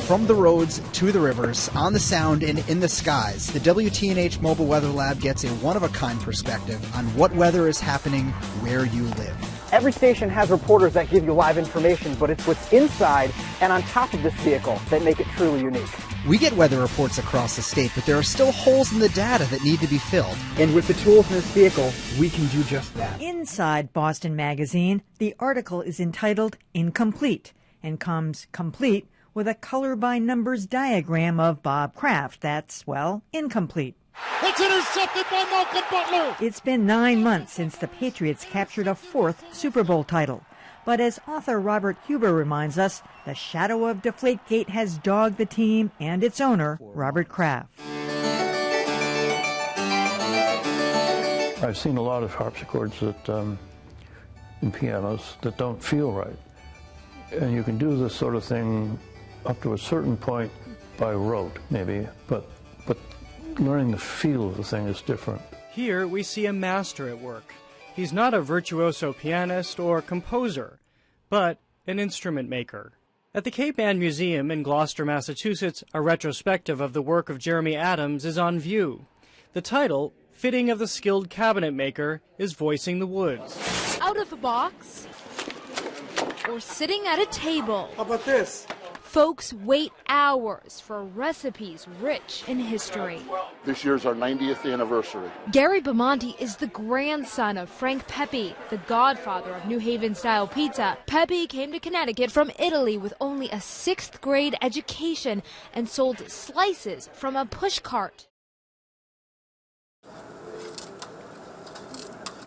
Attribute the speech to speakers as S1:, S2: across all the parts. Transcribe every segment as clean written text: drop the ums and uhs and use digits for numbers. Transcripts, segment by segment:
S1: From the roads to the rivers, on the sound and in the skies, the WTNH Mobile Weather Lab gets a one-of-a-kind perspective on what weather is happening where you live.
S2: Every station has reporters that give you live information, but it's what's inside and on top of this vehicle that make it truly unique.
S1: We get weather reports across the state, but there are still holes in the data that need to be filled.
S2: And with the tools in this vehicle, we can do just that.
S3: Inside Boston Magazine, the article is entitled Incomplete and comes complete with a color-by-numbers diagram of Bob Kraft that's, well, incomplete.
S4: It's intercepted by Malcolm Butler.
S3: It's been 9 months since the Patriots captured a 4th Super Bowl title. But as author Robert Huber reminds us, the shadow of Deflategate has dogged the team and its owner, Robert Kraft.
S5: I've seen a lot of harpsichords that, and pianos that don't feel right. And you can do this sort of thing up to a certain point by rote, maybe, but learning the feel of the thing is different.
S6: Here we see a master at work. He's not a virtuoso pianist or composer, but an instrument maker. At the Cape Ann Museum in Gloucester, Massachusetts, a retrospective of the work of Jeremy Adams is on view. The title, fitting of the skilled cabinet maker, is Voicing the Woods.
S7: Out of a box or sitting at a table.
S2: How about this?
S7: Folks wait hours for recipes rich in history.
S4: This year's our 90th anniversary.
S7: Gary Bamonte is the grandson of Frank Pepe, the godfather of New Haven-style pizza. Pepe came to Connecticut from Italy with only a 6th grade education and sold slices from a pushcart.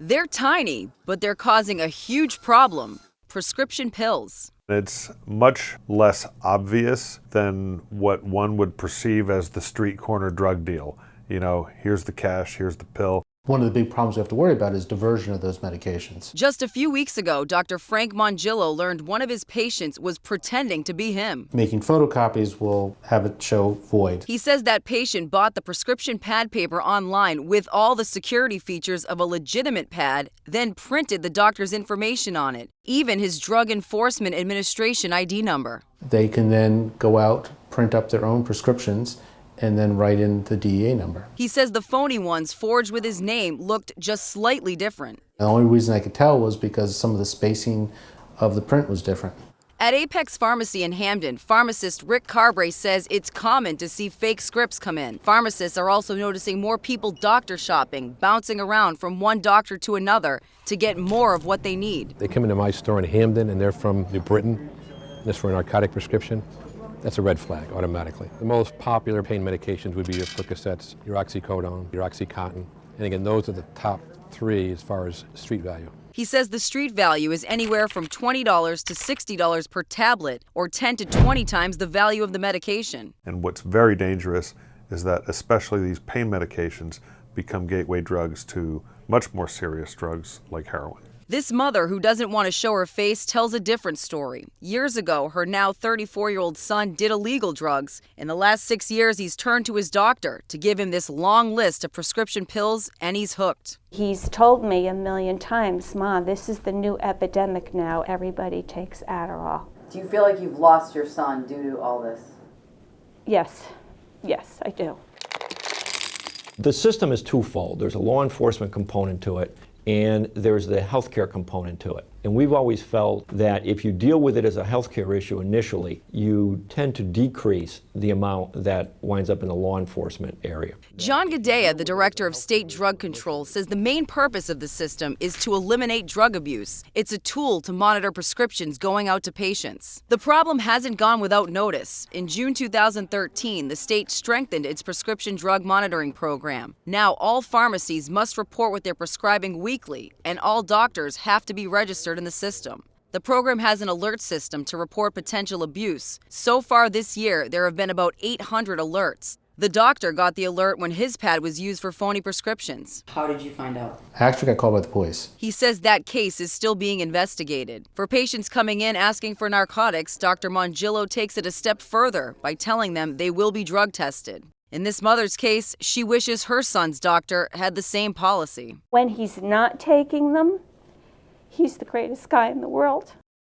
S8: They're tiny, but they're causing a huge problem. Prescription pills.
S9: It's much less obvious than what one would perceive as the street corner drug deal. You know, here's the cash, here's the pill.
S10: One of the big problems we have to worry about is diversion of those medications.
S8: Just a few weeks ago, Dr. Frank Mongillo learned one of his patients was pretending to be him.
S10: Making photocopies will have it show void.
S8: He says that patient bought the prescription pad paper online with all the security features of a legitimate pad, then printed the doctor's information on it, even his Drug Enforcement Administration ID number.
S10: They can then go out, print up their own prescriptions, and then write in the DEA number.
S8: He says the phony ones forged with his name looked just slightly different.
S10: The only reason I could tell was because some of the spacing of the print was different.
S8: At Apex Pharmacy in Hamden, pharmacist Rick Carbrae says it's common to see fake scripts come in. Pharmacists are also noticing more people doctor shopping, bouncing around from one doctor to another to get more of what they need.
S11: They come into my store in Hamden and they're from New Britain. This for a narcotic prescription. That's a red flag automatically. The most popular pain medications would be your Percocets, your oxycodone, your Oxycontin. And again, those are the top 3 as far as street value.
S8: He says the street value is anywhere from $20 to $60 per tablet, or 10 to 20 times the value of the medication.
S9: And what's very dangerous is that especially these pain medications become gateway drugs to much more serious drugs like heroin.
S8: This mother, who doesn't want to show her face, tells a different story. Years ago, her now 34-year-old son did illegal drugs. In the last 6 years, he's turned to his doctor to give him this long list of prescription pills, and he's hooked.
S12: He's told me a million times, "Mom, this is the new epidemic now. Everybody takes Adderall."
S13: Do you feel like you've lost your son due to all this?
S12: Yes. Yes, I do.
S14: The system is twofold. There's a law enforcement component to it, and there's the healthcare component to it. And we've always felt that if you deal with it as a healthcare issue initially, you tend to decrease the amount that winds up in the law enforcement area.
S8: John Gadea, the director of state drug control, says the main purpose of the system is to eliminate drug abuse. It's a tool to monitor prescriptions going out to patients. The problem hasn't gone without notice. In June 2013, the state strengthened its prescription drug monitoring program. Now all pharmacies must report what they're prescribing weekly, and all doctors have to be registered in the system. The program has an alert system to report potential abuse. So far this year, there have been about 800 alerts. The doctor got the alert when his pad was used for phony prescriptions.
S13: How did you find out?
S10: I actually got called by the police.
S8: He says that case is still being investigated. For patients coming in asking for narcotics, Dr. Mongillo takes it a step further by telling them they will be drug tested. In this mother's case, she wishes her son's doctor had the same policy.
S12: When he's not taking them, he's the greatest guy in the world.